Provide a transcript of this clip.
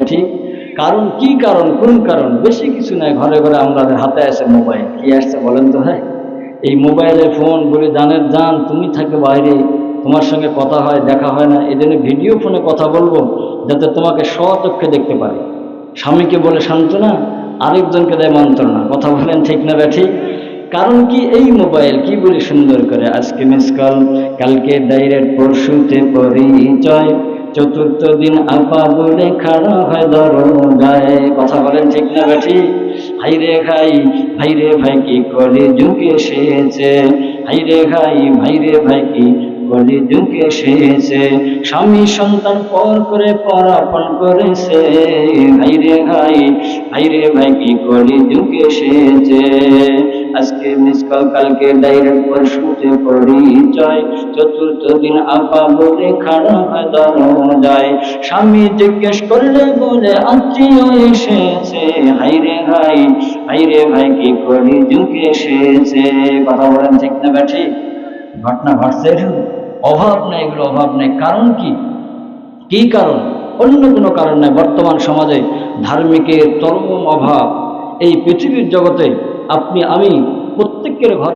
ঠিক। কারণ কি কারণ, কোন কারণ? বেশি কিছু নাই, ঘরে ঘরে আমাদের হাতে আছে মোবাইল। কি আসছে বলেন তো ভাই? এই মোবাইলে ফোন বলে জানের জান, তুমি থাকে বাইরে, তোমার সঙ্গে কথা হয়, দেখা হয় না, এই জন্য ভিডিও ফোনে কথা বলবো, যাতে তোমাকে স্বচক্ষে দেখতে পারি। স্বামীকে বলে সান্ত্বনা, আরেকজনকে দেয় মন্ত্রণা। কথা বলেন ঠিক না ঠিক? কারণ কি? এই মোবাইল কি বলি সুন্দর করে, আজকে মিস কল, কালকে ডাইরেক্ট, পরশুতে পরিচয়, চতুর্থ দিন আপা বলে খাড়া হয় দরজায়। কথা বলেন ঠিক না ঠিক? হাইরে ভাই, ভাইরে ভাই কি করে যুগে এসেছে, হাইরে ভাই, ভাইরে ভাই কি করে যুগে এসেছে, স্বামী সন্তান পর করে পরাপন করেছে, ভাইরে ভাই, ভাইরে ভাই কি করে যুগে এসেছে। আজকে মিস কল, কালকে ডাইরেক্ট, পরশুতে পরিচয়, চতুর্থ দিন আপা বলে খাড়া হয় দরজায়, স্বামী জিজ্ঞেস করলে বলে আত্মীয় এসেছে, হাইরে ভাই, হাইরে ভাই কি করে যুগে এসেছে। কথা বলেন ঠিক না ঠিক? ঘটনা ঘটছে এরকম। অভাব নেই, এগুলো অভাব নেই। কারণ কি? কি কারণ? অন্য কোনো কারণ নাই। বর্তমান সমাজে ধার্মিকের চরম অভাব। এই পৃথিবীর জগতে আপনি আমি প্রত্যেকের ঘর